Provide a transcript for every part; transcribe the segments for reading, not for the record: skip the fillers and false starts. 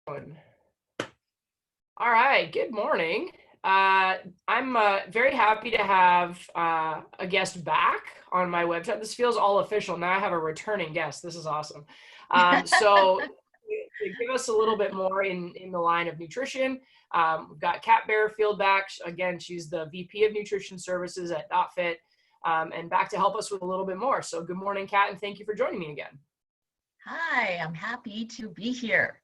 All right, good morning. I'm very happy to have a guest back on my website. This feels all official. Now I have a returning guest. This is awesome. So to give us a little bit more in the line of nutrition, we've got Kat Barefield back. Again, she's the VP of Nutrition Services at dotFIT, and back to help us with a little bit more. So good morning, Kat, and thank you for joining me again. Hi, I'm happy to be here.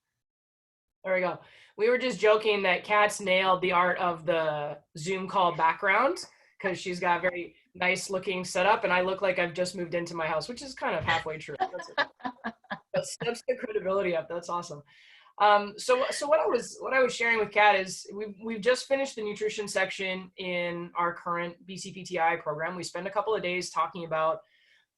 There we go. We were just joking that Kat's nailed the art of the Zoom call background because she's got a very nice looking setup, and I look like I've just moved into my house, which is kind of halfway true. That steps the credibility up. That's awesome. So what I was sharing with Kat is we've just finished the nutrition section in our current BCPTI program. We spent a couple of days talking about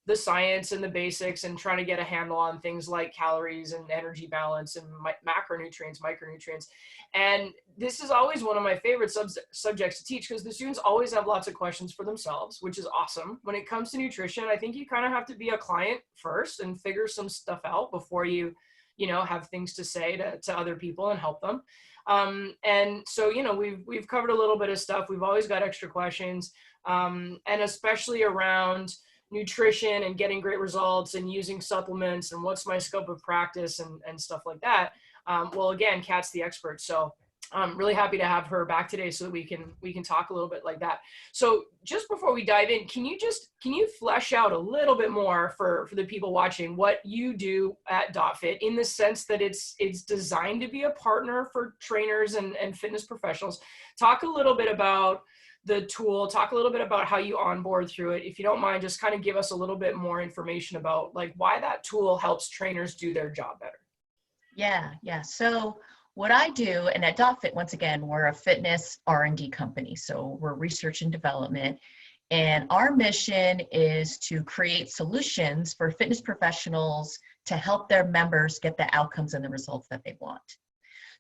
the science and the basics and trying to get a handle on things like calories and energy balance and macronutrients, micronutrients. And this is always one of my favorite subjects to teach because the students always have lots of questions for themselves, which is awesome. When it comes to nutrition, I think you kind of have to be a client first and figure some stuff out before you have things to say to other people and help them. And so, we've covered a little bit of stuff. We've always got extra questions, and especially around nutrition and getting great results and using supplements and what's my scope of practice and stuff like that. Well, again, Kat's the expert. So I'm really happy to have her back today so that we can talk a little bit like that. So just before we dive in, can you flesh out a little bit more for the people watching what you do at dotFIT in the sense that it's designed to be a partner for trainers and fitness professionals? Talk a little bit about the tool, talk a little bit about how you onboard through it. If you don't mind, just kind of give us a little bit more information about like why that tool helps trainers do their job better. Yeah. So what I do, and at dotFIT, once again, we're a fitness R&D company. So we're research and development. And our mission is to create solutions for fitness professionals to help their members get the outcomes and the results that they want.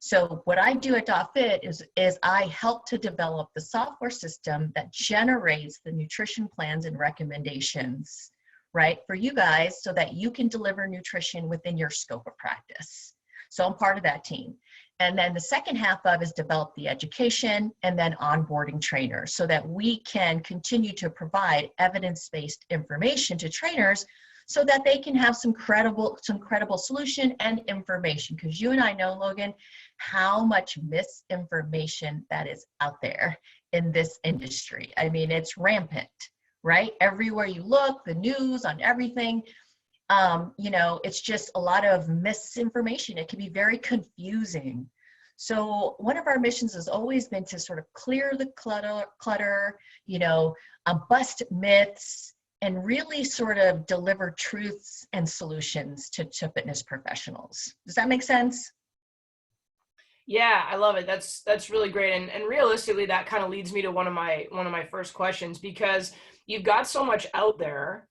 So what I do at dotFIT is I help to develop the software system that generates the nutrition plans and recommendations, right, for you guys so that you can deliver nutrition within your scope of practice. So I'm part of that team. And then the second half of is develop the education and then onboarding trainers so that we can continue to provide evidence-based information to trainers so that they can have some credible solution and information. Because you and I know, Logan, how much misinformation that is out there in this industry. I mean, it's rampant, right? Everywhere you look, the news, on everything, it's just a lot of misinformation. It can be very confusing. So one of our missions has always been to sort of clear the clutter, bust myths, and really sort of deliver truths and solutions to fitness professionals. Does that make sense? Yeah, I love it. That's really great. And realistically, that kind of leads me to one of my first questions, because you've got so much out there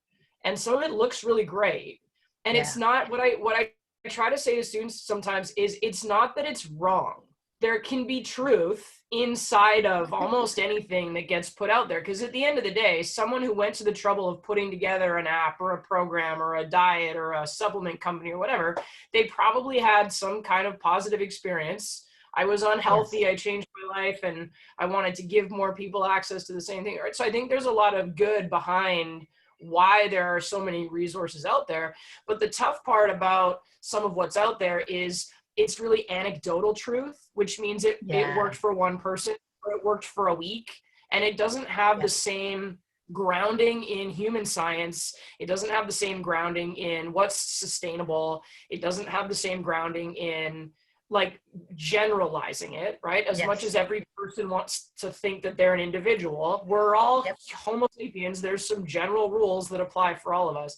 and some of it looks really great. And It's not what I try to say to students sometimes is it's not that it's wrong. There can be truth inside of almost anything that gets put out there. Because at the end of the day, someone who went to the trouble of putting together an app or a program or a diet or a supplement company or whatever, they probably had some kind of positive experience. I was unhealthy, yes. I changed my life, and I wanted to give more people access to the same thing. Right? So I think there's a lot of good behind why there are so many resources out there. But the tough part about some of what's out there is it's really anecdotal truth, which means it worked for one person, or it worked for a week, and it doesn't have the same grounding in human science. It doesn't have the same grounding in what's sustainable. It doesn't have the same grounding in like generalizing it, right? As much as every person wants to think that they're an individual, we're all Homo sapiens. There's some general rules that apply for all of us.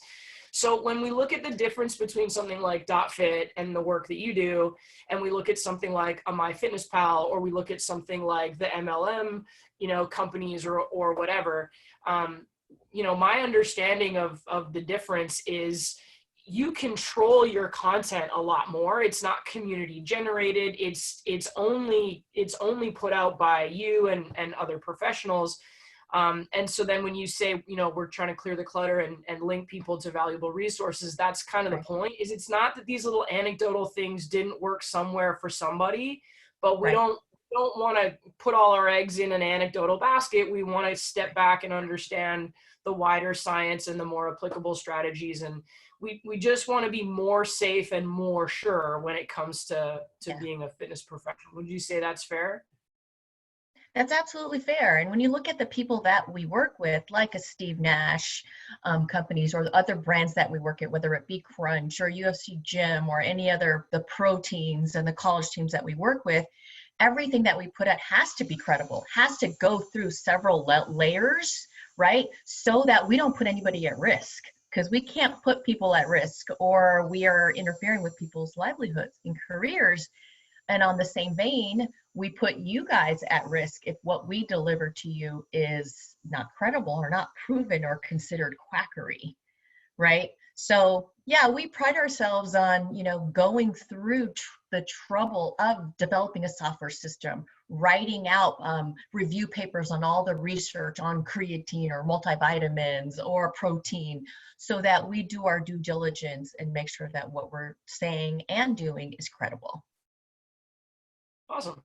So when we look at the difference between something like dotFIT and the work that you do, and we look at something like a MyFitnessPal, or we look at something like the MLM, companies or whatever, my understanding of the difference is you control your content a lot more. It's not community generated. It's only put out by you and other professionals. And so then when you say, we're trying to clear the clutter and link people to valuable resources, that's kind of the Right. point. Is it's not that these little anecdotal things didn't work somewhere for somebody, but we Right. don't want to put all our eggs in an anecdotal basket. We want to step back and understand the wider science and the more applicable strategies. And we just want to be more safe and more sure when it comes to Yeah. being a fitness professional. Would you say that's fair? That's absolutely fair. And when you look at the people that we work with, like a Steve Nash companies or the other brands that we work at, whether it be Crunch or UFC Gym or any other, the pro teams and the college teams that we work with, everything that we put out has to be credible, has to go through several layers, right? So that we don't put anybody at risk, because we can't put people at risk or we are interfering with people's livelihoods and careers. And on the same vein, we put you guys at risk if what we deliver to you is not credible or not proven or considered quackery, right? So yeah, we pride ourselves on, going through the trouble of developing a software system, writing out review papers on all the research on creatine or multivitamins or protein, so that we do our due diligence and make sure that what we're saying and doing is credible. Awesome.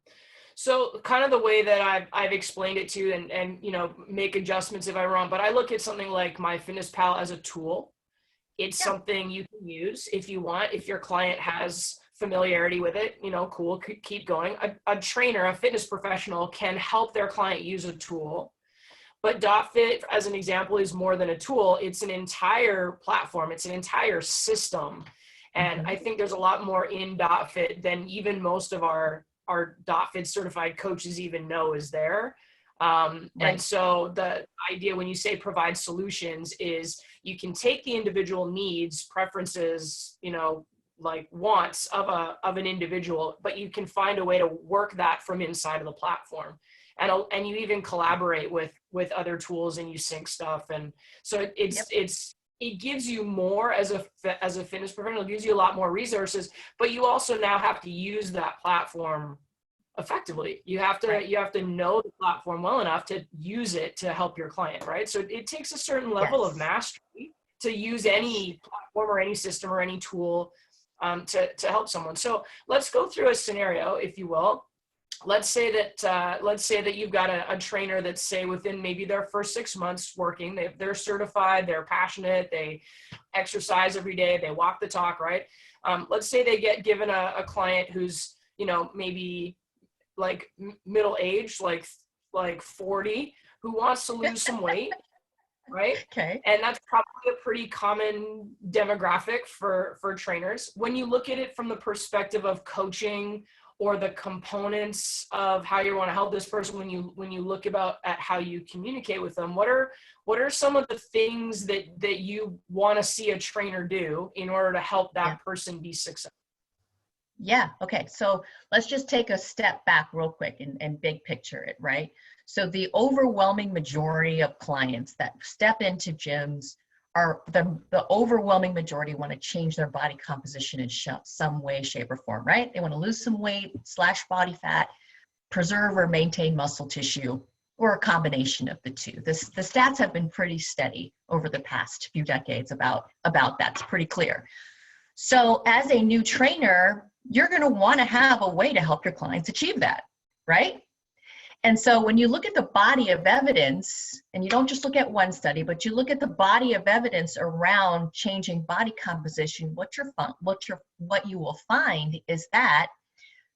So kind of the way that I've explained it to you, and make adjustments if I'm wrong, but I look at something like MyFitnessPal as a tool. It's Yeah. something you can use if you want. If your client has familiarity with it, cool, keep going. A trainer, a fitness professional can help their client use a tool. But dotFIT, as an example, is more than a tool. It's an entire platform. It's an entire system. And Mhm. I think there's a lot more in dotFIT than even most of our dotFIT certified coaches even know is there. And Right. so the idea when you say provide solutions is you can take the individual needs, preferences, like wants of an individual, but you can find a way to work that from inside of the platform. And you even collaborate with other tools and you sync stuff. And so Yep. it gives you more as a fitness professional. It gives you a lot more resources, but you also now have to use that platform effectively. You have Right. to know the platform well enough to use it to help your client, right? So it takes a certain level of Yes. mastery to use Yes. any platform or any system or any tool to help someone. So let's go through a scenario, if you will. Let's say that you've got a trainer that's, say, within maybe their first 6 months working, they're certified, they're passionate, they exercise every day, they walk the talk, right? Let's say they get given a client who's maybe like middle age, like 40, who wants to lose some weight, right? Okay. And that's probably a pretty common demographic for trainers. When you look at it from the perspective of coaching or the components of how you want to help this person, when you look at how you communicate with them, what are some of the things that you want to see a trainer do in order to help Yeah. that person be successful? Yeah. Okay. So let's just take a step back real quick and big picture it, right? So the overwhelming majority of clients that step into gyms are the overwhelming majority want to change their body composition in some way, shape, or form, right? They want to lose some weight, slash body fat, preserve or maintain muscle tissue, or a combination of the two. The stats have been pretty steady over the past few decades about that. It's pretty clear. So as a new trainer, you're going to want to have a way to help your clients achieve that, right? And so when you look at the body of evidence, and you don't just look at one study, but you look at the body of evidence around changing body composition, what you will find is that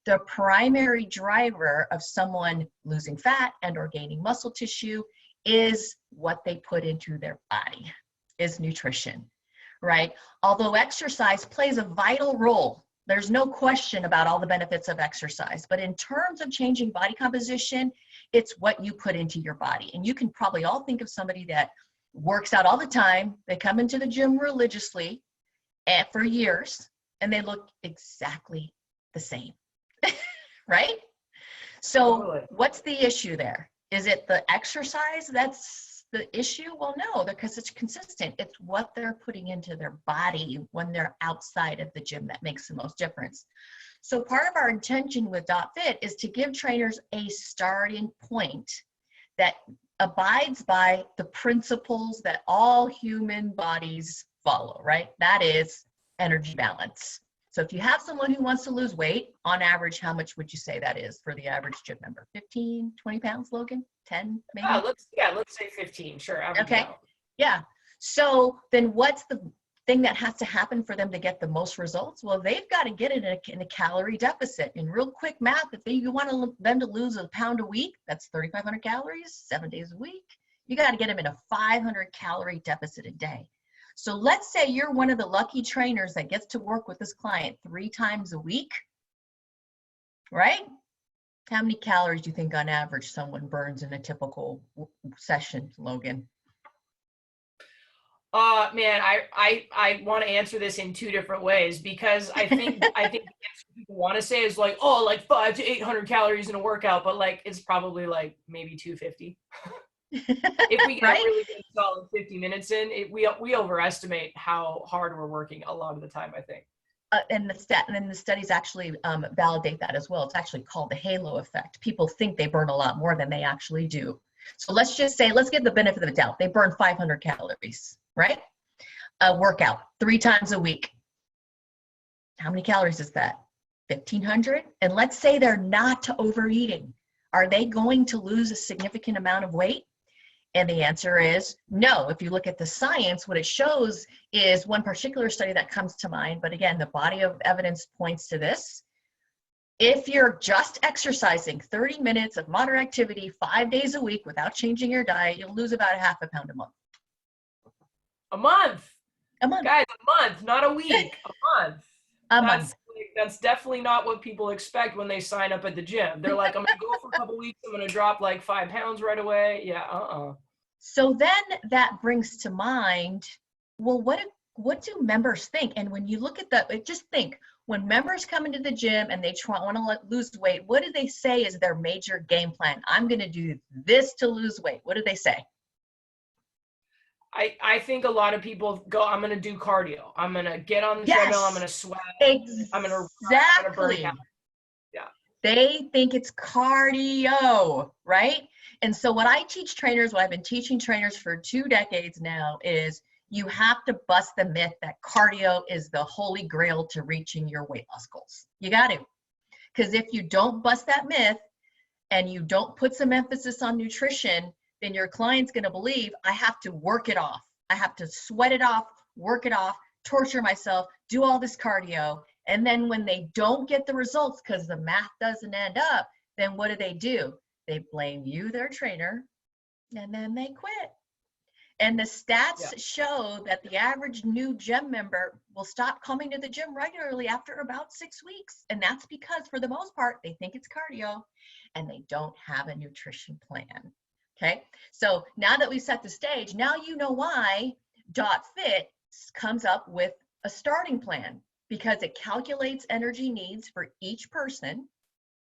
the primary driver of someone losing fat and or gaining muscle tissue is what they put into their body, is nutrition, right? Although exercise plays a vital role, there's no question about all the benefits of exercise, but in terms of changing body composition, it's what you put into your body. And you can probably all think of somebody that works out all the time. They come into the gym religiously and for years, and they look exactly the same, right? So Totally. what's the issue there? Is it the exercise that's the issue? Well, no, because it's consistent. It's what they're putting into their body when they're outside of the gym that makes the most difference. So part of our intention with dotFIT is to give trainers a starting point that abides by the principles that all human bodies follow, right? That is energy balance. So if you have someone who wants to lose weight, on average, how much would you say that is for the average gym member? 15, 20 pounds, Logan? 10, maybe? Let's say 15. Sure, average Okay. out. Yeah. So then what's the thing that has to happen for them to get the most results? Well, they've got to get it in a calorie deficit. In real quick math, if you want them to lose a pound a week, that's 3,500 calories, 7 days a week. You got to get them in a 500 calorie deficit a day. So let's say you're one of the lucky trainers that gets to work with this client 3 times a week, right? How many calories do you think on average someone burns in a typical session, Logan? Man, I want to answer this in 2 different ways, because I think the answer people want to say is like, oh, like 500 to 800 calories in a workout, but like it's probably like maybe 250. If we get right? a really good solid 50 minutes in, we overestimate how hard we're working a lot of the time, I think. And the studies actually validate that as well. It's actually called the halo effect. People think they burn a lot more than they actually do. So let's just say, let's give the benefit of the doubt. They burn 500 calories, right? A workout 3 times a week. How many calories is that? 1,500? And let's say they're not overeating. Are they going to lose a significant amount of weight? And the answer is no. If you look at the science, what it shows is one particular study that comes to mind, but again, the body of evidence points to this. If you're just exercising 30 minutes of moderate activity 5 days a week without changing your diet, you'll lose about a half a pound a month. A month. A month. Guys, a month, not a week. A month. Month. That's definitely not what people expect when they sign up at the gym. They're like, I'm going to go for a couple weeks. I'm going to drop like 5 pounds right away. Yeah, So then that brings to mind, well, what do members think? And when you look at just think, when members come into the gym and they want to lose weight, what do they say is their major game plan? I'm going to do this to lose weight. What do they say? I think a lot of people go, I'm going to do cardio. I'm going to get on the treadmill. I'm going to sweat. Exactly. I'm going to burn calories. Yeah. They think it's cardio, right? And so what I teach trainers, what I've been teaching trainers for 2 decades now, is you have to bust the myth that cardio is the holy grail to reaching your weight loss goals. You got to. Because if you don't bust that myth and you don't put some emphasis on nutrition, then your client's going to believe I have to work it off. I have to sweat it off, work it off, torture myself, do all this cardio. And then when they don't get the results because the math doesn't end up, then what do? They blame you, their trainer, and then they quit. And the stats show that the average new gym member will stop coming to the gym regularly after about 6 weeks. And that's because for the most part, they think it's cardio and they don't have a nutrition plan. Okay, so now that we set the stage, now you know why dotFIT comes up with a starting plan, because it calculates energy needs for each person.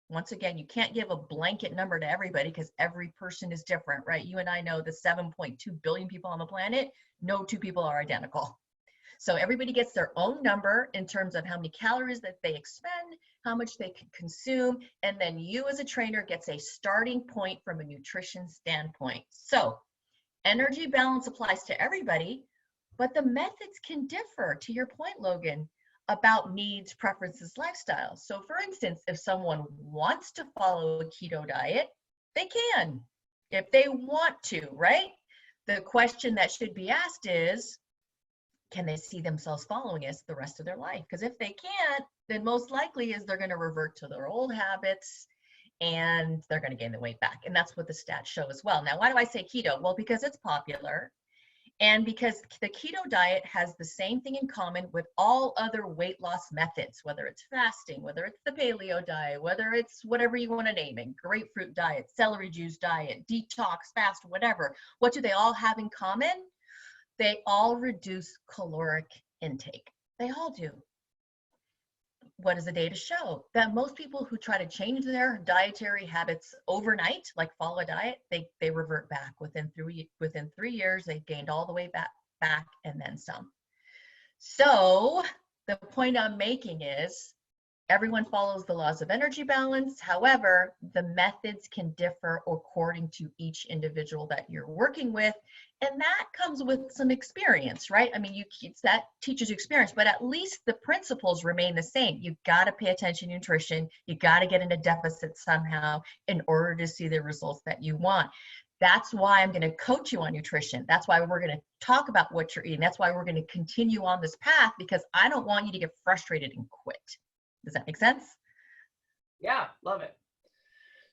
Once again, you can't give a blanket number to everybody because every person is different, right? You and I know the 7.2 billion people on the planet, no 2 people are identical. So everybody gets their own number in terms of how many calories that they expend, how much they can consume, and then you as a trainer gets a starting point from a nutrition standpoint. So energy balance applies to everybody, but the methods can differ, to your point, Logan, about needs, preferences, lifestyles. So for instance, if someone wants to follow a keto diet, they can, if they want to, right? The question that should be asked is, can they see themselves following us the rest of their life? Because if they can't, then most likely is they're going to revert to their old habits and they're going to gain the weight back. And that's what the stats show as well. Now, why do I say keto? Well, because it's popular and because the keto diet has the same thing in common with all other weight loss methods, whether it's fasting, whether it's the paleo diet, whether it's whatever you want to name it, grapefruit diet, celery juice diet, detox, fast, whatever. What do they all have in common? They all reduce caloric intake. They all do. What does the data show? That most people who try to change their dietary habits overnight, like follow a diet, they revert back within 3 years. They've gained all the way back and then some. So the point I'm making is Everyone follows the laws of energy balance. However, the methods can differ according to each individual that you're working with. And that comes with some experience, right? I mean, that teaches you experience, but at least the principles remain the same. You've got to pay attention to nutrition. You got to get into deficit somehow in order to see the results that you want. That's why I'm going to coach you on nutrition. That's why we're going to talk about what you're eating. That's why we're going to continue on this path, because I don't want you to get frustrated and quit. Does that make sense? Yeah, love it.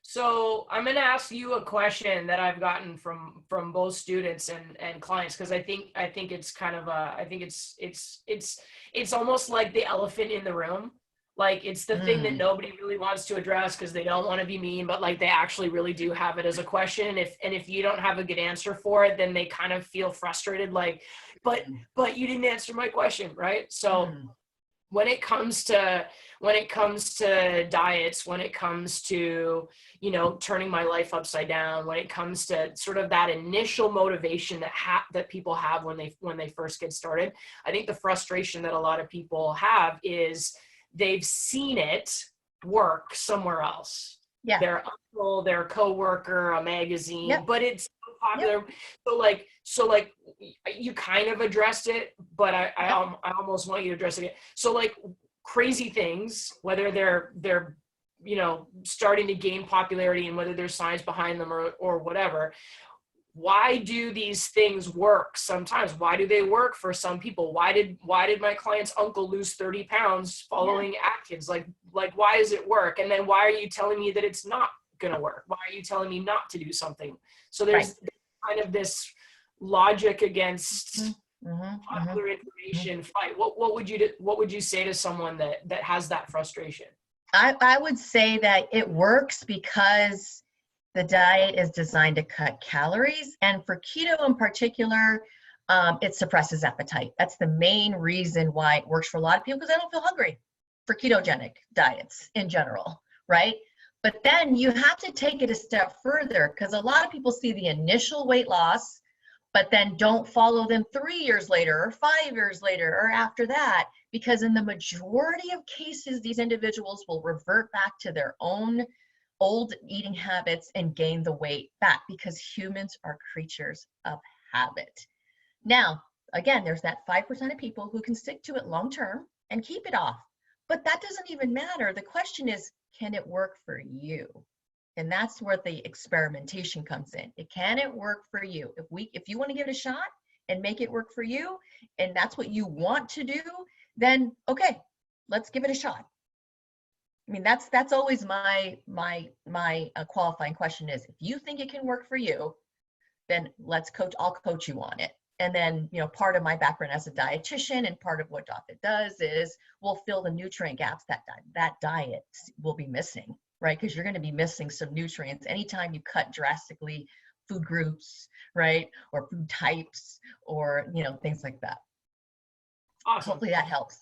So I'm going to ask you a question that I've gotten from both students and clients, because I think it's kind of I think it's almost like the elephant in the room. Like, it's the thing that nobody really wants to address because they don't want to be mean, but like they actually really do have it as a question. If you don't have a good answer for it, then they kind of feel frustrated, like, but you didn't answer my question, right? So when it comes to diets, when it comes to, you know, turning my life upside down, when it comes to sort of that initial motivation that people have when they first get started, I think the frustration that a lot of people have is they've seen it work somewhere else. Yeah. Their uncle, their coworker, a magazine, Yep. but it's so popular. Yep. So like you kind of addressed it, but I almost want you to address it again. So like crazy things, whether they're you know, starting to gain popularity and whether there's science behind them or whatever. Why do these things work sometimes? Why do they work for some people? Why did my client's uncle lose 30 pounds following Atkins? Like why does it work? And then why are you telling me that it's not going to work? Why are you telling me not to do something? So there's kind of this logic against popular information fight. What would you say to someone that has that frustration? I would say that it works because the diet is designed to cut calories, and for keto in particular, it suppresses appetite. That's the main reason why it works for a lot of people, because they don't feel hungry for ketogenic diets in general, right? But then you have to take it a step further, because a lot of people see the initial weight loss, but then don't follow them 3 years later or 5 years later or after that, because in the majority of cases, these individuals will revert back to their own old eating habits and gain the weight back, because humans are creatures of habit. Now, again, there's that 5% of people who can stick to it long term and keep it off, but that doesn't even matter. The question is, can it work for you? And that's where the experimentation comes in. Can it work for you? If you want to give it a shot and make it work for you, and that's what you want to do, then okay, let's give it a shot. I mean, that's always my qualifying question is, if you think it can work for you, then I'll coach you on it. And then, you know, part of my background as a dietitian and part of what dotFIT does is we'll fill the nutrient gaps that diet will be missing, right? Because you're going to be missing some nutrients anytime you cut drastically food groups, right? Or food types, or, you know, things like that. Awesome. Hopefully that helps.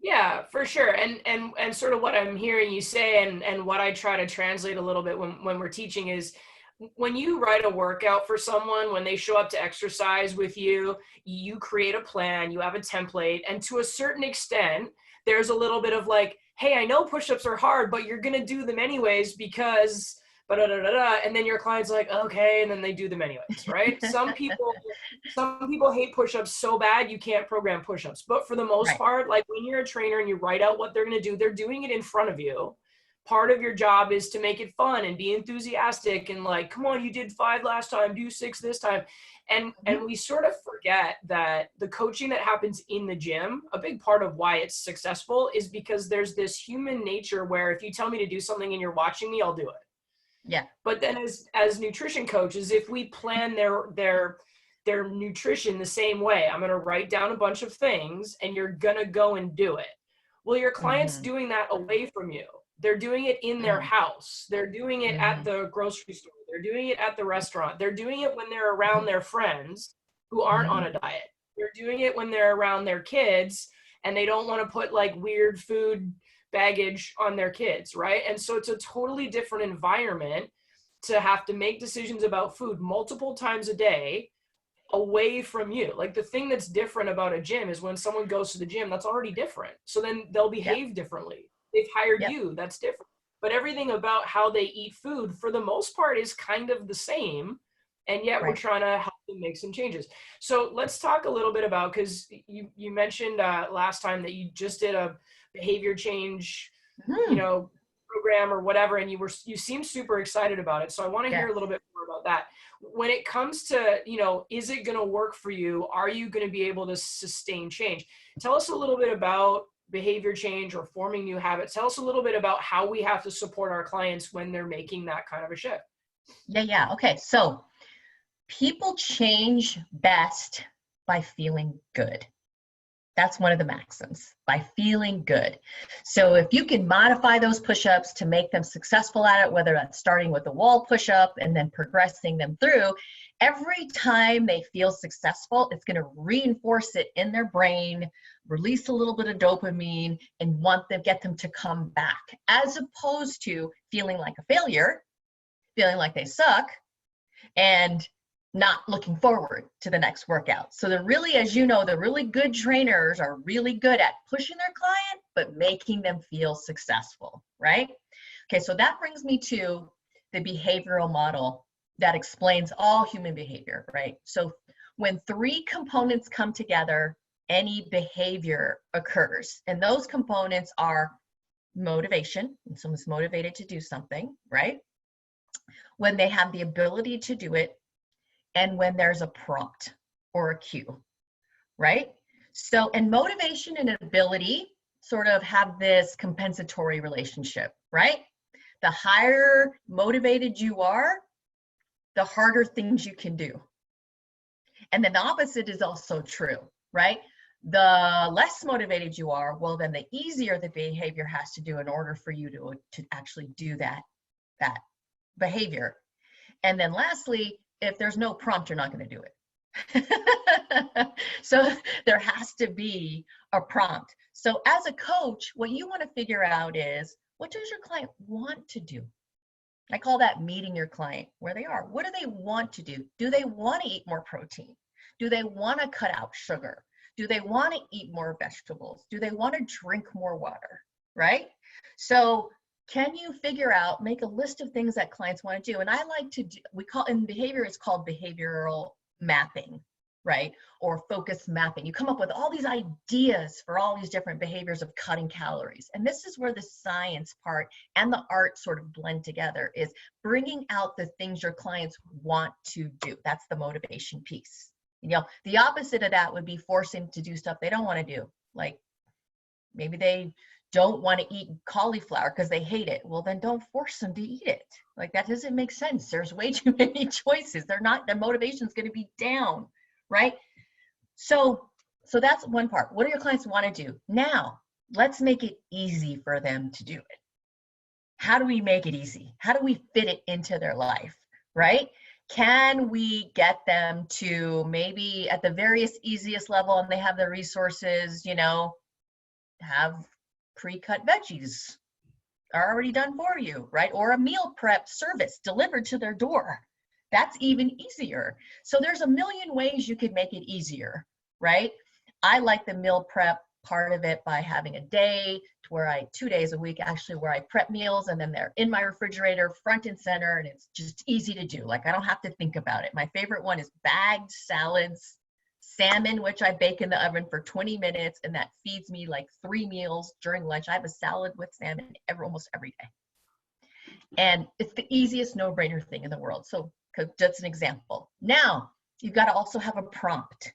Yeah, for sure. And sort of what I'm hearing you say and what I try to translate a little bit when we're teaching is, when you write a workout for someone, when they show up to exercise with you, you create a plan, you have a template, and to a certain extent, there's a little bit of like, hey, I know push-ups are hard, but you're going to do them anyways because and then your client's like, okay, and then they do them anyways, right? Some people hate push-ups so bad you can't program push-ups, but for the most part, like when you're a trainer and you write out what they're going to do, they're doing it in front of you. Part of your job is to make it fun and be enthusiastic and like, come on, you did 5 last time, do 6 this time. And we sort of forget that the coaching that happens in the gym, a big part of why it's successful is because there's this human nature where if you tell me to do something and you're watching me, I'll do it. Yeah. But then as nutrition coaches, if we plan their nutrition the same way, I'm going to write down a bunch of things and you're going to go and do it. Well, your client's doing that away from you. They're doing it in their house. They're doing it at the grocery store. They're doing it at the restaurant. They're doing it when they're around their friends who aren't on a diet. They're doing it when they're around their kids and they don't want to put like weird food baggage on their kids, right? And so it's a totally different environment to have to make decisions about food multiple times a day away from you. Like the thing that's different about a gym is when someone goes to the gym, that's already different. So then they'll behave differently. they've hired Yep. you, that's different. But everything about how they eat food, for the most part, is kind of the same. And yet we're Right. trying to help them make some changes. So let's talk a little bit about, because you mentioned last time that you just did a behavior change, you Hmm. know, program or whatever, and you seem super excited about it. So I want to hear a Yes. little bit more about that. When it comes to, is it going to work for you? Are you going to be able to sustain change? Tell us a little bit about behavior change or forming new habits. Tell us a little bit about how we have to support our clients when they're making that kind of a shift. Yeah. Okay. So people change best by feeling good. That's one of the maxims, by feeling good. So if you can modify those push-ups to make them successful at it, whether that's starting with a wall push-up and then progressing them through, every time they feel successful, it's going to reinforce it in their brain, release a little bit of dopamine, and get them to come back, as opposed to feeling like a failure, feeling like they suck, and not looking forward to the next workout. So the really, as you know, the really good trainers are really good at pushing their client, but making them feel successful, right? Okay, so that brings me to the behavioral model that explains all human behavior, right? So when three components come together, any behavior occurs. And those components are motivation, when someone's motivated to do something, right? When they have the ability to do it, and when there's a prompt or a cue, right? So, and motivation and ability sort of have this compensatory relationship, right? The higher motivated you are, the harder things you can do. And then the opposite is also true, right? The less motivated you are, well, then the easier the behavior has to do in order for you to actually do that behavior. And then lastly, if there's no prompt, you're not going to do it. So there has to be a prompt. So as a coach, what you want to figure out is, what does your client want to do? I call that meeting your client where they are. What do they want to do? Do they want to eat more protein? Do they want to cut out sugar? Do they want to eat more vegetables? Do they want to drink more water? Right? So can you figure out, make a list of things that clients want to do? And I like to do, we call, in behavior, it's called behavioral mapping, right? Or focus mapping. You come up with all these ideas for all these different behaviors of cutting calories. And this is where the science part and the art sort of blend together, is bringing out the things your clients want to do. That's the motivation piece. The opposite of that would be forcing to do stuff they don't want to do. Like maybe they don't want to eat cauliflower because they hate it. Well, then don't force them to eat it. Like, that doesn't make sense. There's way too many choices. Their motivation is going to be down, right? So that's one part. What do your clients want to do? Now, let's make it easy for them to do it. How do we make it easy? How do we fit it into their life, right? Can we get them to, maybe at the various easiest level, and they have the resources, have pre-cut veggies are already done for you, right? Or a meal prep service delivered to their door. That's even easier. So there's a million ways you could make it easier, right? I like the meal prep part of it by having a day to where 2 days a week actually, where I prep meals and then they're in my refrigerator front and center, and it's just easy to do. Like, I don't have to think about it. My favorite one is bagged salads, salmon, which I bake in the oven for 20 minutes, and that feeds me like 3 meals during lunch. I have a salad with salmon almost every day. And it's the easiest no-brainer thing in the world. So that's an example. Now, you've got to also have a prompt.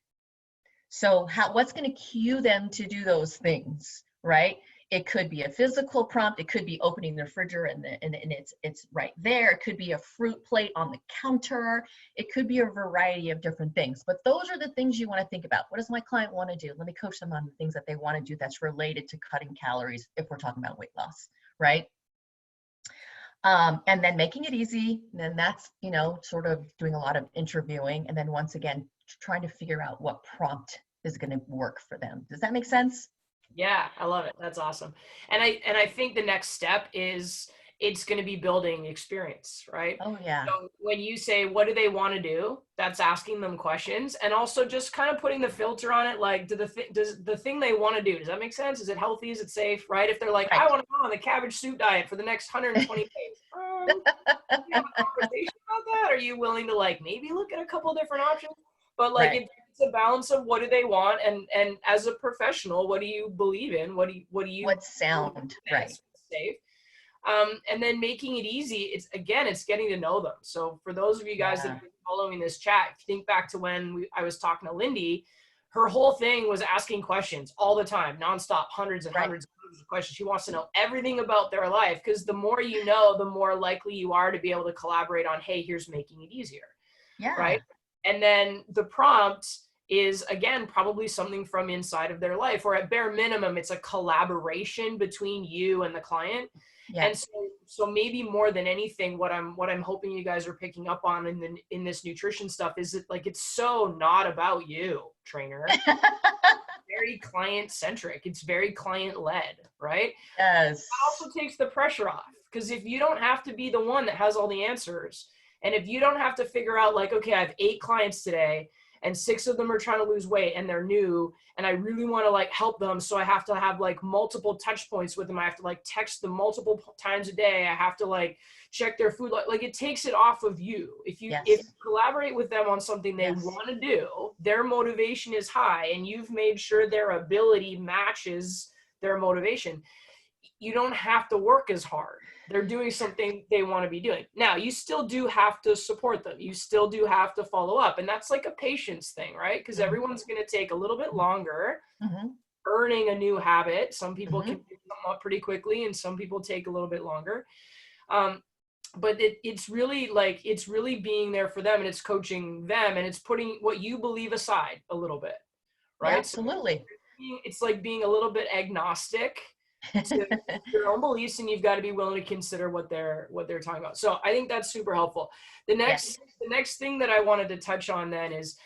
So what's going to cue them to do those things, right? It could be a physical prompt. It could be opening the refrigerator and it's right there. It could be a fruit plate on the counter. It could be a variety of different things. But those are the things you want to think about. What does my client want to do? Let me coach them on the things that they want to do that's related to cutting calories if we're talking about weight loss, right? And then making it easy. And then that's, sort of doing a lot of interviewing. And then once again, trying to figure out what prompt is going to work for them. Does that make sense? Yeah, I love it. That's awesome. And I think the next step is it's going to be building experience, right? Oh yeah. So when you say, what do they want to do? That's asking them questions, and also just kind of putting the filter on it. Like, does the thing they want to do, does that make sense? Is it healthy? Is it safe? Right? If they're like, I Right. want to go on the cabbage soup diet for the next 120 days, can we have a conversation about that? Are you willing to like maybe look at a couple different options? But like Right. it's a balance of what do they want, and as a professional, what do you believe in? What do you What sound, right. safe? And then making it easy. It's getting to know them. So for those of you guys that Yeah. have been following this chat, think back to when I was talking to Lindy. Her whole thing was asking questions all the time, nonstop, hundreds and Right. hundreds and hundreds of questions. She wants to know everything about their life, because the more you know, the more likely you are to be able to collaborate on, hey, here's making it easier, Yeah. right? And then the prompt is, again, probably something from inside of their life, or at bare minimum, it's a collaboration between you and the client. And Yes. so maybe more than anything, what I'm hoping you guys are picking up on in this nutrition stuff is that, like, it's so not about you, trainer. Very client centric. It's very client led, right? Yes. That also takes the pressure off, because if you don't have to be the one that has all the answers, and if you don't have to figure out like, okay, I have 8 clients today and 6 of them are trying to lose weight and they're new, and I really want to like help them, so I have to have like multiple touch points with them. I have to like text them multiple times a day. I have to like check their food. Like it takes it off of you. If you Yes. collaborate with them on something they Yes. want to do, their motivation is high, and you've made sure their ability matches their motivation, you don't have to work as hard. They're doing something they want to be doing. Now, you still do have to support them. You still do have to follow up. And that's like a patience thing, right? Because Mhm. everyone's going to take a little bit longer Mhm. earning a new habit. Some people can Mhm. pick them up pretty quickly, and some people take a little bit longer. But it's really being there for them, and it's coaching them, and it's putting what you believe aside a little bit, Yeah, right? So absolutely. it's like being a little bit agnostic to your own beliefs, and you've got to be willing to consider what they're talking about. So I think that's super helpful. The next Yes. the next thing that I wanted to touch on then is,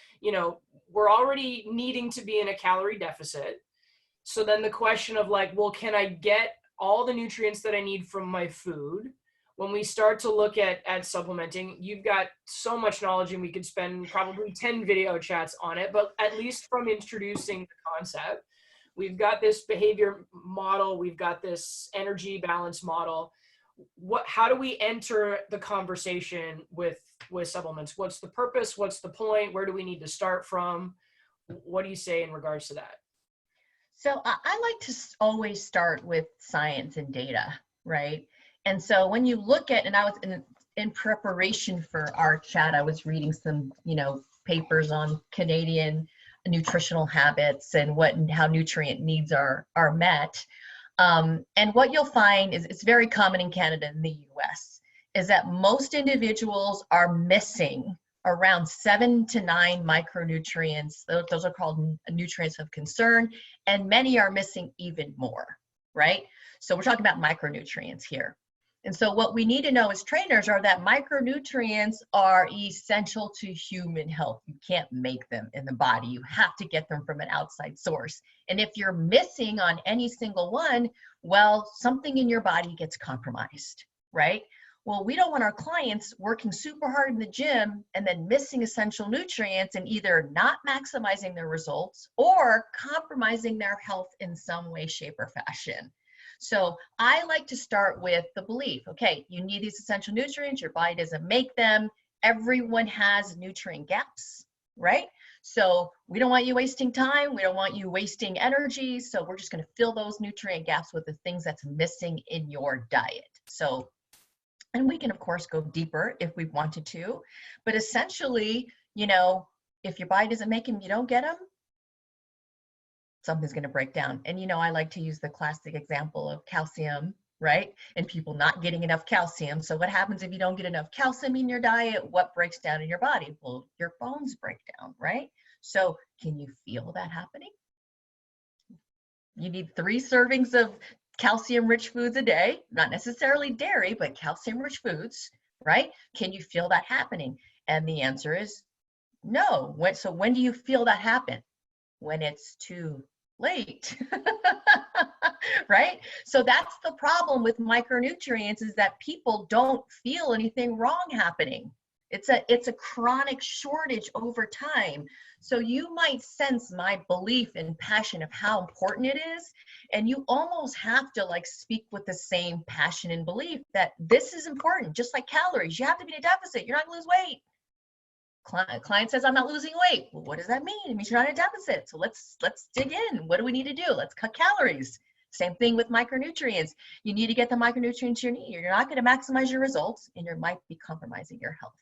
we're already needing to be in a calorie deficit. So then the question of like, well, can I get all the nutrients that I need from my food? When we start to look at supplementing, you've got so much knowledge, and we could spend probably 10 video chats on it, but at least from introducing the concept, we've got this behavior model, we've got this energy balance model. How do we enter the conversation with supplements? What's the purpose? What's the point? Where do we need to start from? What do you say in regards to that? So I like to always start with science and data, right? And so when you look at, and I was in preparation for our chat, I was reading some, papers on Canadian nutritional habits and how nutrient needs are met. And what you'll find is it's very common in Canada and the US, is that most individuals are missing around 7 to 9 micronutrients. Those are called nutrients of concern, and many are missing even more, right? So we're talking about micronutrients here. And so what we need to know as trainers are that micronutrients are essential to human health. You can't make them in the body. You have to get them from an outside source. And if you're missing on any single one, well, something in your body gets compromised, right? Well, we don't want our clients working super hard in the gym and then missing essential nutrients and either not maximizing their results or compromising their health in some way, shape, or fashion. So I like to start with the belief, okay, you need these essential nutrients, your body doesn't make them. Everyone has nutrient gaps, right? So we don't want you wasting time. We don't want you wasting energy. So we're just going to fill those nutrient gaps with the things that's missing in your diet. So, and we can, of course, go deeper if we wanted to. But essentially, if your body doesn't make them, you don't get them, something's going to break down. And, I like to use the classic example of calcium, right? And people not getting enough calcium. So what happens if you don't get enough calcium in your diet? What breaks down in your body? Well, your bones break down, right? So can you feel that happening? You need 3 servings of calcium-rich foods a day, not necessarily dairy, but calcium-rich foods, right? Can you feel that happening? And the answer is no. So when do you feel that happen? When it's too late. Right? So that's the problem with micronutrients, is that people don't feel anything wrong happening. It's a chronic shortage over time. So you might sense my belief and passion of how important it is, and you almost have to like speak with the same passion and belief that this is important, just like calories. You have to be in a deficit. You're not gonna lose weight. Client says, I'm not losing weight. Well, what does that mean? It means you're not in a deficit. So let's dig in. What do we need to do? Let's cut calories. Same thing with micronutrients. You need to get the micronutrients you need. You're not going to maximize your results, and you might be compromising your health.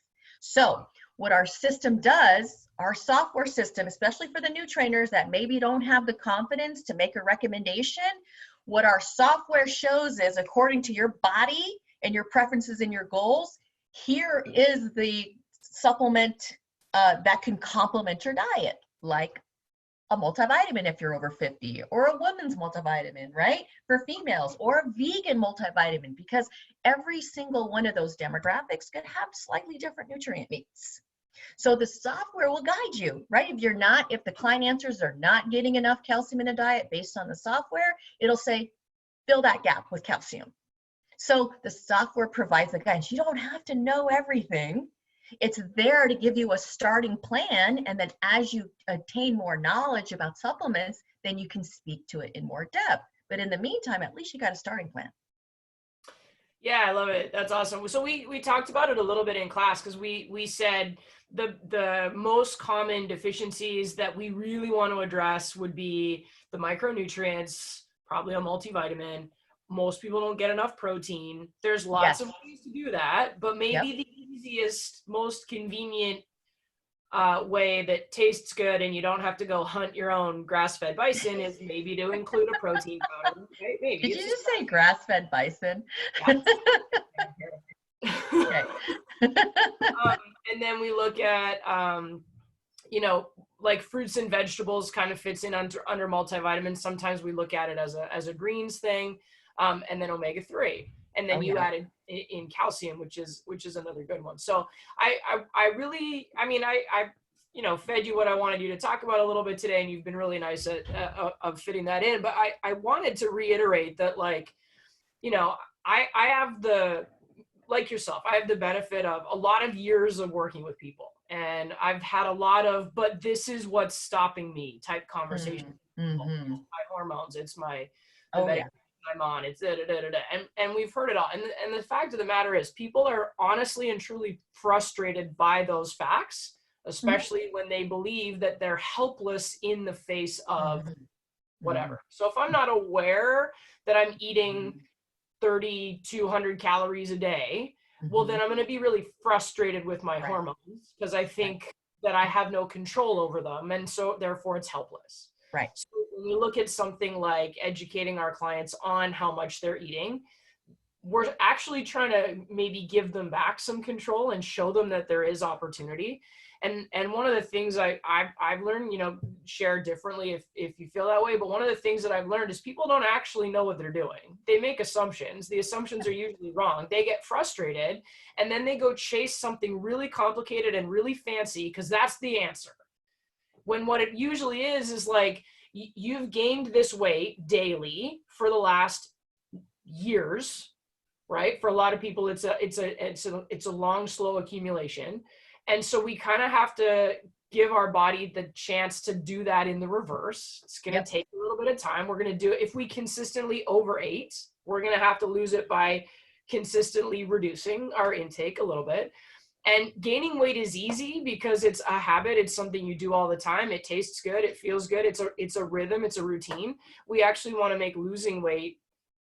So what our system does, our software system, especially for the new trainers that maybe don't have the confidence to make a recommendation, what our software shows is, according to your body and your preferences and your goals, here is the supplement that can complement your diet, like a multivitamin if you're over 50, or a woman's multivitamin, right? For females, or a vegan multivitamin, because every single one of those demographics could have slightly different nutrient needs. So the software will guide you, right? If the client answers they're not getting enough calcium in a diet based on the software, it'll say, fill that gap with calcium. So the software provides the guidance. You don't have to know everything. It's there to give you a starting plan, and then as you attain more knowledge about supplements, then you can speak to it in more depth. But in the meantime, at least you got a starting plan. Yeah, I love it. That's awesome. So we talked about it a little bit in class, because we said the most common deficiencies that we really want to address would be the micronutrients, probably a multivitamin. Most people don't get enough protein. There's lots of ways to do that, but maybe the easiest, most convenient way that tastes good and you don't have to go hunt your own grass-fed bison is maybe to include a protein powder. Right? Maybe. Did you just say grass-fed bison? Okay. And then we look at, like fruits and vegetables kind of fits in under multivitamins. Sometimes we look at it as a greens thing, and then omega-3. And then you added in calcium, which is another good one. So I really, fed you what I wanted you to talk about a little bit today, and you've been really nice at of fitting that in. But I wanted to reiterate that, like, I have like yourself, I have the benefit of a lot of years of working with people, and I've had a lot of, but this is what's stopping me type conversations. Mm-hmm. My hormones, it's my I'm on, it's and we've heard it all. And the fact of the matter is, people are honestly and truly frustrated by those facts, especially when they believe that they're helpless in the face of whatever. So if I'm not aware that I'm eating 3,200 calories a day, well, then I'm going to be really frustrated with my hormones, because I think that I have no control over them. And so therefore it's helpless. Right. So when we look at something like educating our clients on how much they're eating, we're actually trying to maybe give them back some control and show them that there is opportunity. And one of the things I've learned, share differently if you feel that way, but one of the things that I've learned is people don't actually know what they're doing. They make assumptions. The assumptions are usually wrong. They get frustrated, and then they go chase something really complicated and really fancy because that's the answer. When what it usually is like, you've gained this weight daily for the last years, right? For a lot of people, it's a long, slow accumulation. And so we kind of have to give our body the chance to do that in the reverse. It's going to take a little bit of time. We're going to do it. If we consistently overate, we're going to have to lose it by consistently reducing our intake a little bit. And gaining weight is easy because it's a habit. It's something you do all the time. It tastes good. It feels good. It's a rhythm. It's a routine. We actually want to make losing weight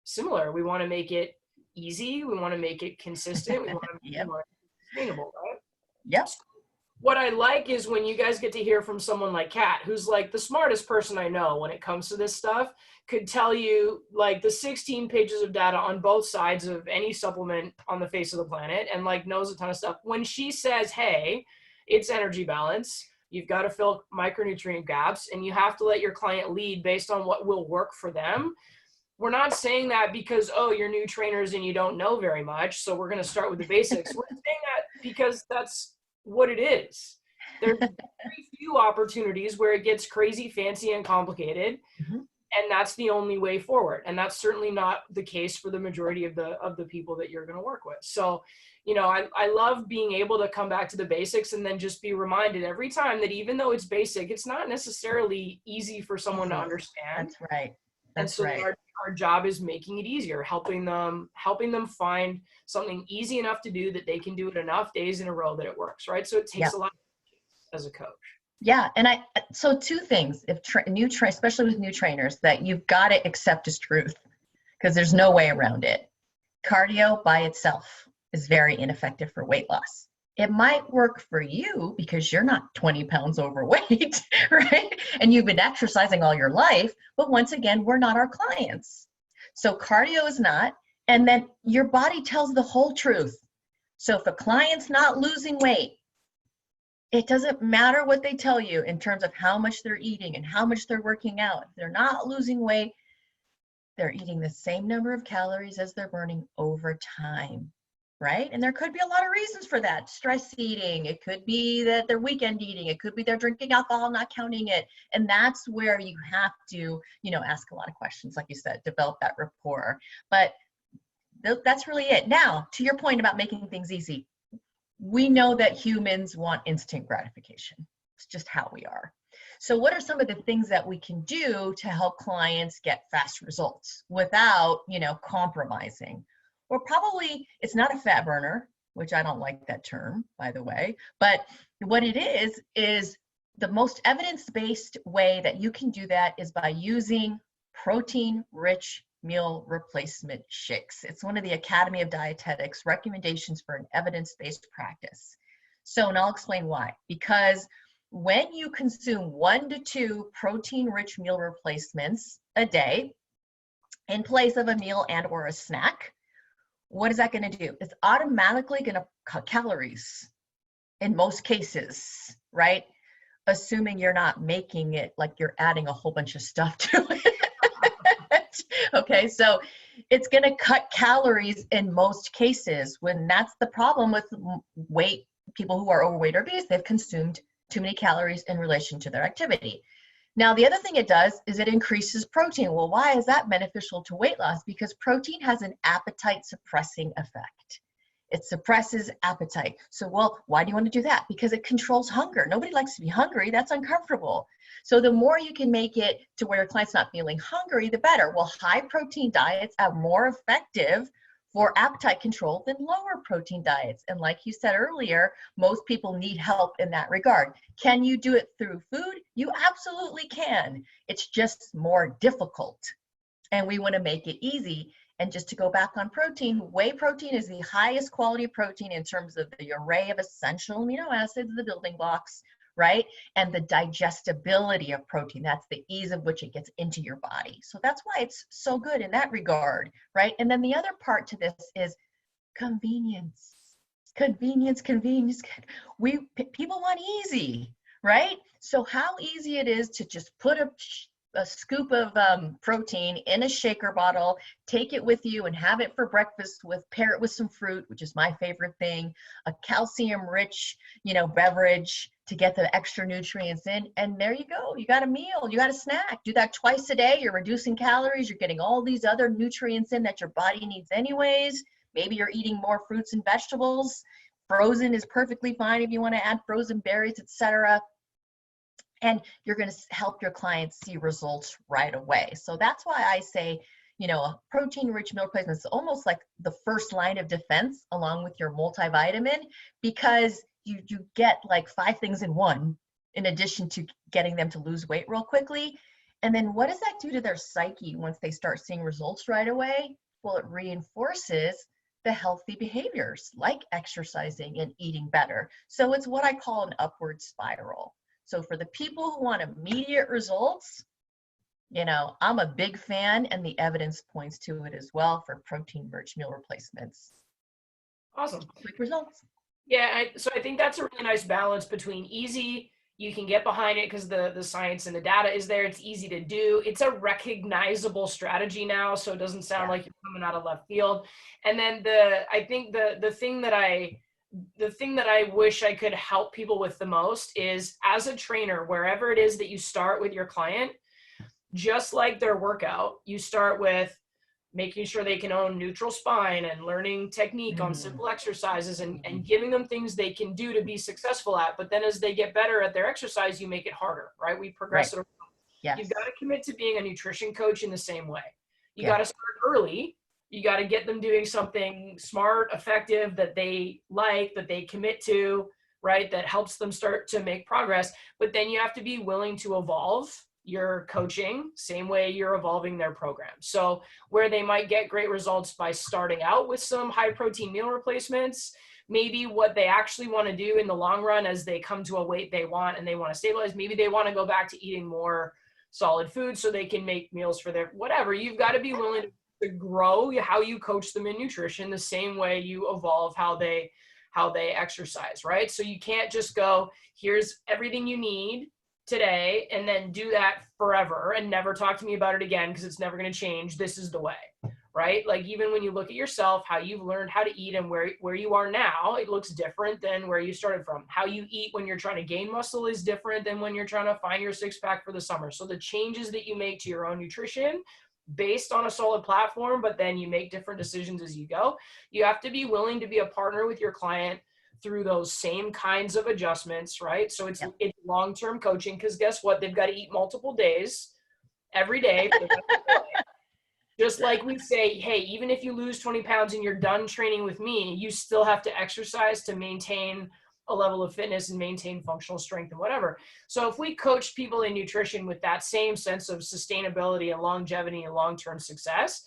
similar. We want to make it easy. We want to make it consistent. We want to make it more sustainable, right? Yep. What I like is when you guys get to hear from someone like Kat, who's like the smartest person I know when it comes to this stuff, could tell you like the 16 pages of data on both sides of any supplement on the face of the planet, and like knows a ton of stuff. When she says, hey, it's energy balance, you've got to fill micronutrient gaps, and you have to let your client lead based on what will work for them. We're not saying that because, oh, you're new trainers and you don't know very much, so we're going to start with the basics. We're saying that because that's what it is. There's very few opportunities where it gets crazy, fancy, and complicated. and that's the only way forward. And that's certainly not the case for the majority of the people that you're going to work with. So, I love being able to come back to the basics and then just be reminded every time that even though it's basic, it's not necessarily easy for someone to understand. That's right. And That's so right. our job is making it easier, helping them find something easy enough to do that they can do it enough days in a row that it works, right? So it Yeah. takes a lot as a coach. Yeah. And so two things, if especially with new trainers, that you've got to accept as truth, because there's no way around it. Cardio by itself is very ineffective for weight loss. It might work for you because you're not 20 pounds overweight, right? And you've been exercising all your life, but once again, we're not our clients. So cardio is not, and then your body tells the whole truth. So if a client's not losing weight, it doesn't matter what they tell you in terms of how much they're eating and how much they're working out. If they're not losing weight, they're eating the same number of calories as they're burning over time, right? And there could be a lot of reasons for that. Stress eating, it could be that they're weekend eating, it could be they're drinking alcohol, not counting it. And that's where you have to, ask a lot of questions, like you said, develop that rapport. But that's really it. Now, to your point about making things easy, we know that humans want instant gratification. It's just how we are. So what are some of the things that we can do to help clients get fast results without, compromising? Or probably it's not a fat burner, which I don't like that term, by the way, but what it is the most evidence-based way that you can do that is by using protein-rich meal replacement shakes. It's one of the Academy of Dietetics recommendations for an evidence-based practice. So, and I'll explain why. Because when you consume 1 to 2 protein-rich meal replacements a day in place of a meal and or a snack, what is that going to do? It's automatically going to cut calories in most cases, right? Assuming you're not making it like you're adding a whole bunch of stuff to it. Okay, so it's going to cut calories in most cases. When that's the problem with people who are overweight or obese, they've consumed too many calories in relation to their activity. Now, the other thing it does is it increases protein. Well, why is that beneficial to weight loss? Because protein has an appetite suppressing effect. It suppresses appetite. So, well, why do you want to do that? Because it controls hunger. Nobody likes to be hungry. That's uncomfortable. So the more you can make it to where your client's not feeling hungry, the better. Well, high protein diets are more effective for appetite control than lower protein diets. And like you said earlier, most people need help in that regard. Can you do it through food? You absolutely can. It's just more difficult. And we want to make it easy. And just to go back on protein, whey protein is the highest quality protein in terms of the array of essential amino acids, the building blocks, right? And the digestibility of protein, that's the ease of which it gets into your body. So that's why it's so good in that regard, right? And then the other part to this is convenience. Convenience. People want easy, right? So how easy it is to just put a scoop of protein in a shaker bottle, take it with you and have it for breakfast pair it with some fruit, which is my favorite thing, a calcium rich, beverage to get the extra nutrients in. And there you go. You got a meal, you got a snack. Do that twice a day. You're reducing calories. You're getting all these other nutrients in that your body needs anyways. Maybe you're eating more fruits and vegetables. Frozen is perfectly fine if you want to add frozen berries, etc. And you're going to help your clients see results right away. So that's why I say, protein-rich meal replacement is almost like the first line of defense along with your multivitamin, because you get like 5 things in one, in addition to getting them to lose weight real quickly. And then what does that do to their psyche once they start seeing results right away? Well, it reinforces the healthy behaviors like exercising and eating better. So it's what I call an upward spiral. So for the people who want immediate results, I'm a big fan, and the evidence points to it as well for protein-rich meal replacements. Awesome. Quick results. Yeah, so I think that's a really nice balance between easy, you can get behind it because the science and the data is there, it's easy to do, it's a recognizable strategy now, so it doesn't sound like you're coming out of left field. And then I think the thing that I wish I could help people with the most is, as a trainer, wherever it is that you start with your client, just like their workout, you start with making sure they can own neutral spine and learning technique on simple exercises and giving them things they can do to be successful at. But then as they get better at their exercise, you make it harder, right? We progress it. Yes. You've got to commit to being a nutrition coach in the same way. You Yeah. got to start early. You got to get them doing something smart, effective, that they like, that they commit to, right? That helps them start to make progress. But then you have to be willing to evolve your coaching, same way you're evolving their program. So where they might get great results by starting out with some high protein meal replacements, maybe what they actually want to do in the long run as they come to a weight they want and they want to stabilize, maybe they want to go back to eating more solid food so they can make meals for their whatever. You've got to be willing to grow how you coach them in nutrition the same way you evolve how they exercise, right? So you can't just go, here's everything you need today and then do that forever and never talk to me about it again because it's never going to change. This is the way, right? Like even when you look at yourself, how you've learned how to eat and where you are now, it looks different than where you started from. How you eat when you're trying to gain muscle is different than when you're trying to find your six pack for the summer. So the changes that you make to your own nutrition based on a solid platform, but then you make different decisions as you go. You have to be willing to be a partner with your client through those same kinds of adjustments, right? So it's long-term coaching because guess what? They've got to eat multiple days every day. Just like we say, hey, even if you lose 20 pounds and you're done training with me, you still have to exercise to maintain a level of fitness and maintain functional strength and whatever. So if we coach people in nutrition with that same sense of sustainability and longevity and long-term success,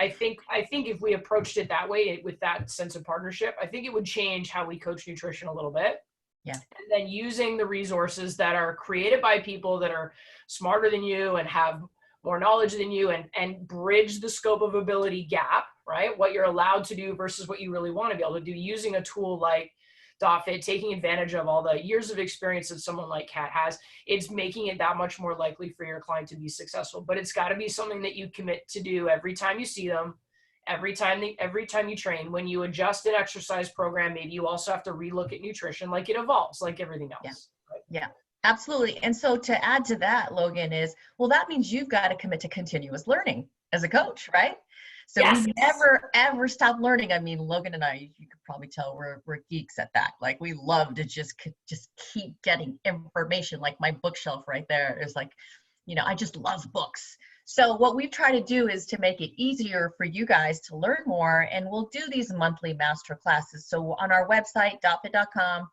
I think if we approached it that way with that sense of partnership, I think it would change how we coach nutrition a little bit. Yeah. And then using the resources that are created by people that are smarter than you and have more knowledge than you and bridge the scope of ability gap, right? What you're allowed to do versus what you really want to be able to do using a tool like dotFIT, taking advantage of all the years of experience that someone like Kat has. It's making it that much more likely for your client to be successful. But it's got to be something that you commit to do every time you see them, every time you train. When you adjust an exercise program, maybe you also have to relook at nutrition, like it evolves, like everything else. Yeah. Right? Yeah. Absolutely. And so to add to that, Logan, is, well, that means you've got to commit to continuous learning as a coach, right? So yes. We never, ever stop learning. I mean, Logan and I, you could probably tell we're geeks at that. Like we love to just keep getting information. Like my bookshelf right there is like, I just love books. So what we try to do is to make it easier for you guys to learn more. And we'll do these monthly master classes. So on our website, dotfit.com/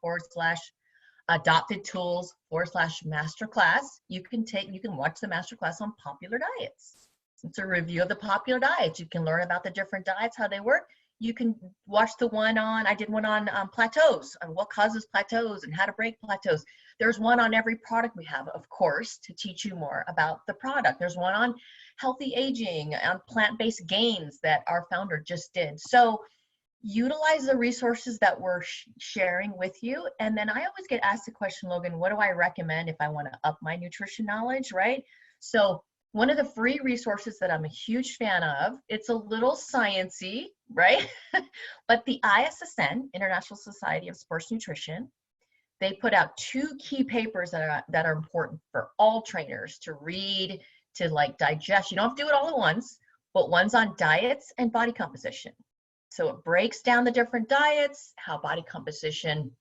dotFIT tools / masterclass, you can watch the masterclass on popular diets. It's a review of the popular diets. You can learn about the different diets, how they work. You can watch the one I did one on plateaus, on what causes plateaus and how to break plateaus. There's one on every product we have, of course, to teach you more about the product. There's one on healthy aging, on plant-based gains that our founder just did. So utilize the resources that we're sharing with you. And then I always get asked the question, Logan, what do I recommend if I want to up my nutrition knowledge, right? So one of the free resources that I'm a huge fan of, it's a little sciencey, right? But the ISSN, International Society of Sports Nutrition, they put out 2 key papers that are important for all trainers to read, to like digest. You don't have to do it all at once, but one's on diets and body composition. So it breaks down the different diets, how body composition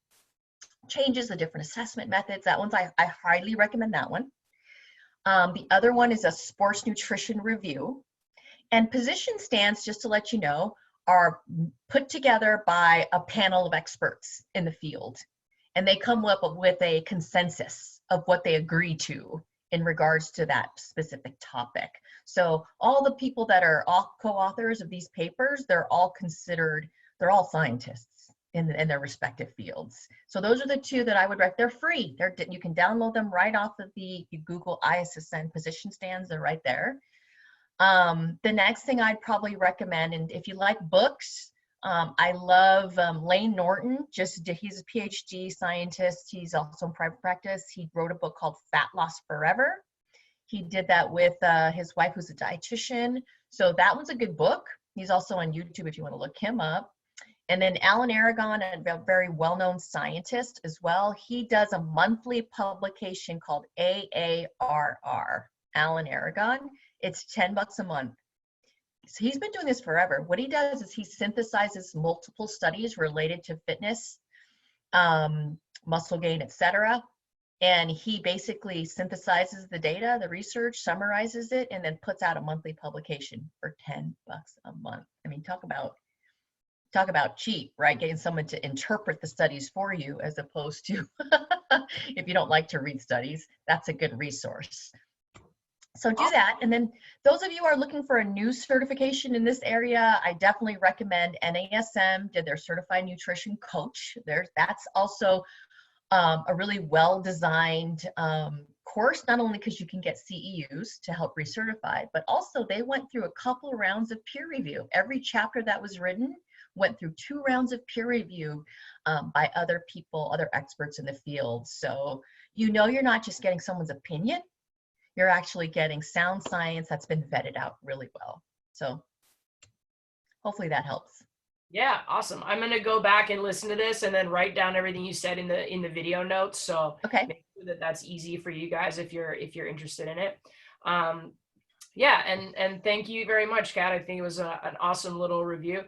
changes, the different assessment methods. That one's, I highly recommend that one. The other one is a sports nutrition review. And position stands, just to let you know, are put together by a panel of experts in the field. And they come up with a consensus of what they agree to in regards to that specific topic. So all the people that are co-authors of these papers, they're all scientists in their respective fields. So those are the 2 that I would recommend. They're free. You can download them right off of you Google ISSN position stands, they're right there. The next thing I'd probably recommend, and if you like books, I love Lane Norton. He's a PhD scientist. He's also in private practice. He wrote a book called Fat Loss Forever. He did that with his wife, who's a dietitian. So that one's a good book. He's also on YouTube if you want to look him up. And then Alan Aragon, a very well-known scientist as well. He does a monthly publication called AARR, Alan Aragon. It's $10 a month. So he's been doing this forever. What he does is he synthesizes multiple studies related to fitness, muscle gain, etc. And he basically synthesizes the data, the research, summarizes it, and then puts out a monthly publication for $10 a month. I mean, talk about cheap, right? Getting someone to interpret the studies for you, as opposed to if you don't like to read studies, that's a good resource. So do that. And then those of you who are looking for a new certification in this area, I definitely recommend NASM did their certified nutrition coach. That's also a really well-designed course, not only because you can get CEUs to help recertify, but also they went through a couple rounds of peer review. Every chapter that was written went through 2 rounds of peer review by other people, other experts in the field. So you know you're not just getting someone's opinion, you're actually getting sound science that's been vetted out really well. So hopefully that helps. Yeah, awesome. I'm gonna go back and listen to this and then write down everything you said in the video notes. So okay, make sure that that's easy for you guys if you're interested in it. Yeah, and thank you very much, Kat. I think it was an awesome little review.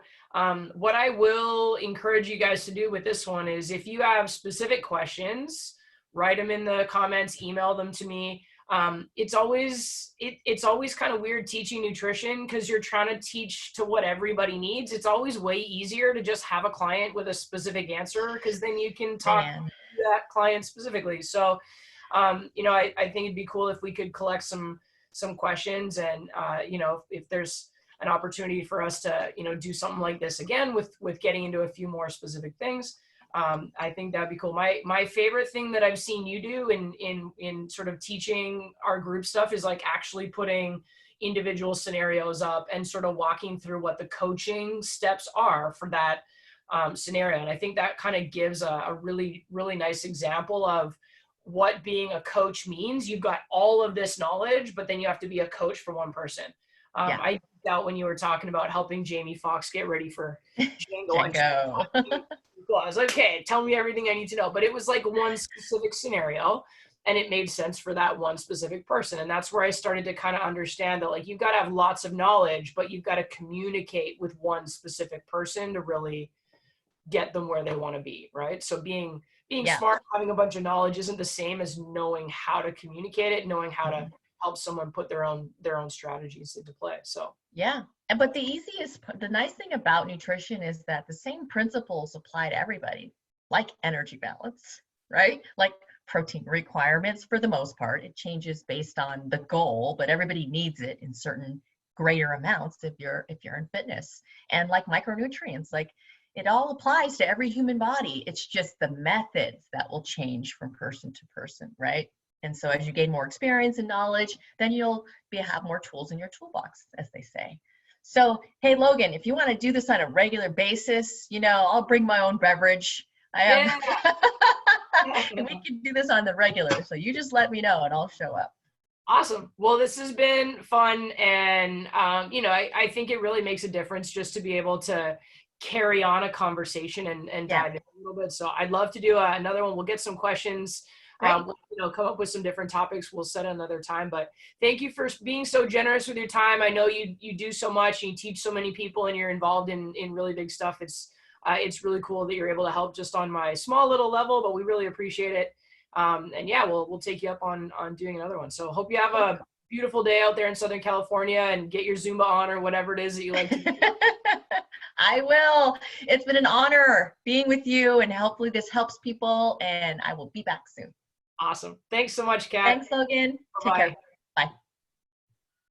What I will encourage you guys to do with this one is, if you have specific questions, write them in the comments, email them to me. It's always kind of weird teaching nutrition because you're trying to teach to what everybody needs. It's always way easier to just have a client with a specific answer, because then you can talk to that client specifically. So, you know, I think it'd be cool if we could collect some questions, and you know, if there's an opportunity for us to, you know, do something like this again with getting into a few more specific things. I think that'd be cool. My favorite thing that I've seen you do in sort of teaching our group stuff is like actually putting individual scenarios up and sort of walking through what the coaching steps are for that scenario. And I think that kind of gives a really, really nice example of what being a coach means. You've got all of this knowledge, but then you have to be a coach for one person. I geeked out when you were talking about helping Jamie Foxx get ready for Django. I was like, okay, tell me everything I need to know. But it was like one specific scenario, and it made sense for that one specific person. And that's where I started to kind of understand that, like, you've got to have lots of knowledge, but you've got to communicate with one specific person to really get them where they want to be, right? So being smart, having a bunch of knowledge isn't the same as knowing how to communicate it, knowing how to help someone put their own strategies into play. So but the nice thing about nutrition is that the same principles apply to everybody, like energy balance, right? Like protein requirements, for the most part, it changes based on the goal, but everybody needs it in certain greater amounts if you're in fitness. And like micronutrients, like it all applies to every human body. It's just the methods that will change from person to person, right? And so as you gain more experience and knowledge, then you'll have more tools in your toolbox, as they say. So, hey, Logan, if you want to do this on a regular basis, you know, I'll bring my own beverage. And we can do this on the regular. So you just let me know and I'll show up. Awesome. Well, this has been fun. And, you know, I think it really makes a difference just to be able to carry on a conversation and dive in a little bit. So I'd love to do another one. We'll get some questions. We'll, you know, come up with some different topics. We'll set another time, but thank you for being so generous with your time. I know you do so much, and you teach so many people, and you're involved in really big stuff. It's really cool that you're able to help just on my small little level, but we really appreciate it. And yeah, we'll take you up on doing another one. So hope you have a beautiful day out there in Southern California, and get your Zumba on or whatever it is that you like to do. I will. It's been an honor being with you, and hopefully this helps people, and I will be back soon. Awesome. Thanks so much, Kat. Thanks, Logan. Bye-bye. Take care.